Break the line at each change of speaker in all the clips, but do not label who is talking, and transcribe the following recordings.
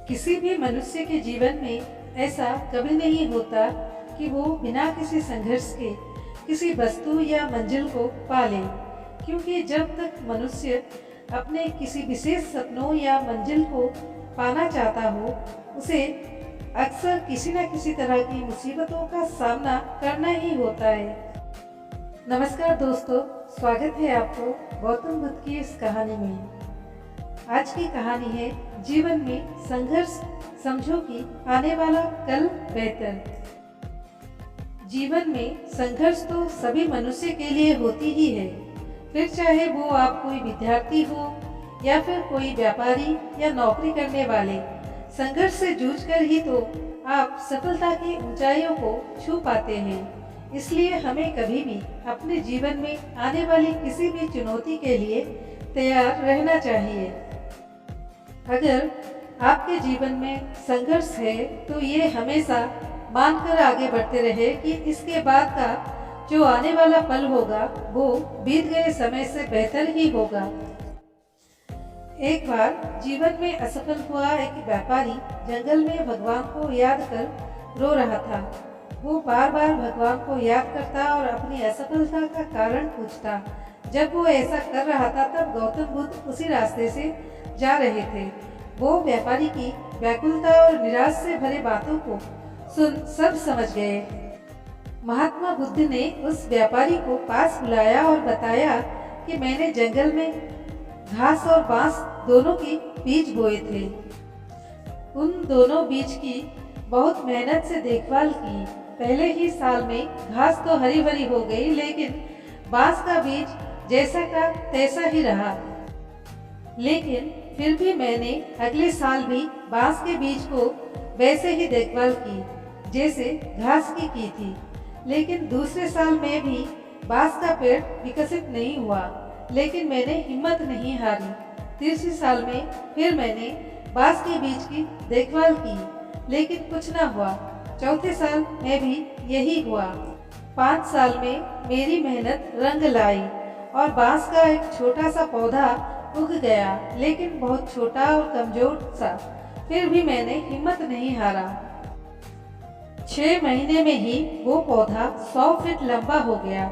किसी भी मनुष्य के जीवन में ऐसा कभी नहीं होता कि वो बिना किसी संघर्ष के किसी वस्तु या मंजिल को पा ले, क्योंकि जब तक मनुष्य अपने किसी विशेष सपनों या मंजिल को पाना चाहता हो, उसे अक्सर किसी न किसी तरह की मुसीबतों का सामना करना ही होता है। नमस्कार दोस्तों, स्वागत है आपको गौतम बुद्ध की इस कहानी में। आज की कहानी है जीवन में संघर्ष समझो कि आने वाला कल बेहतर। जीवन में संघर्ष तो सभी मनुष्य के लिए होती ही है, फिर चाहे वो आप कोई विद्यार्थी हो या फिर कोई व्यापारी या नौकरी करने वाले। संघर्ष से जूझकर ही तो आप सफलता की ऊंचाइयों को छू पाते हैं। इसलिए हमें कभी भी अपने जीवन में आने वाली किसी भी चुनौती के लिए तैयार रहना चाहिए। अगर आपके जीवन में संघर्ष है तो ये हमेशा मानकर आगे बढ़ते रहे कि इसके बाद का जो आने वाला पल होगा वो बीत गए समय से बेहतर ही होगा। एक बार जीवन में असफल हुआ एक व्यापारी जंगल में भगवान को याद कर रो रहा था। वो बार बार भगवान को याद करता और अपनी असफलता का कारण पूछता। जब वो ऐसा कर रहा था तब गौतम बुद्ध उसी रास्ते से जा रहे थे। वो व्यापारी की व्याकुलता और निराश से भरे बातों को सुन सब समझ गए। महात्मा बुद्ध ने उस व्यापारी को पास बुलाया और बताया कि मैंने जंगल में घास और बांस दोनों के बीज बोए थे। उन दोनों बीज की बहुत मेहनत से देखभाल की। पहले ही साल में घास तो हरी भरी हो गई, लेकिन बांस का बीज जैसा का तैसा ही रहा। लेकिन फिर भी मैंने अगले साल भी बांस के बीज को वैसे ही देखभाल की जैसे घास की थी। लेकिन दूसरे साल में भी बांस का पेड़ विकसित नहीं हुआ, लेकिन मैंने हिम्मत नहीं हारी। तीसरे साल में फिर मैंने बांस के बीज की देखभाल की, लेकिन कुछ न हुआ। चौथे साल में भी यही हुआ। 5 साल में मेरी मेहनत रंग लाई और बांस का एक छोटा सा पौधा उग गया, लेकिन बहुत छोटा और कमजोर सा। फिर भी मैंने हिम्मत नहीं हारा। 6 महीने में ही वो पौधा 100 फीट लंबा हो गया।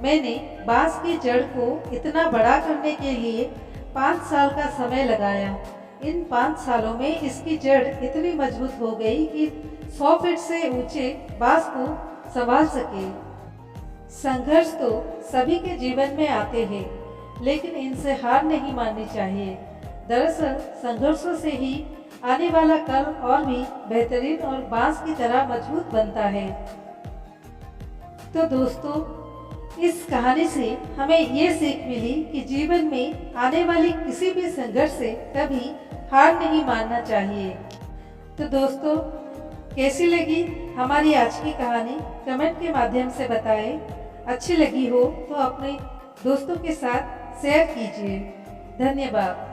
मैंने बांस की जड़ को इतना बड़ा करने के लिए 5 साल का समय लगाया। इन 5 सालों में इसकी जड़ इतनी मजबूत हो गई कि 100 फीट से ऊंचे बांस को संभाल सके। संघर्ष तो सभी के जीवन में आते हैं, लेकिन इनसे हार नहीं माननी चाहिए। दरअसल संघर्षों से ही आने वाला कल और भी बेहतरीन और बांस की तरह मजबूत बनता है। तो दोस्तों, इस कहानी से हमें ये सीख मिली कि जीवन में आने वाली किसी भी संघर्ष से कभी हार नहीं मानना चाहिए। तो दोस्तों, कैसी लगी हमारी आज की कहानी कमेंट के माध्यम से बताएं। अच्छी लगी हो तो अपने दोस्तों के साथ शेयर कीजिए। धन्यवाद।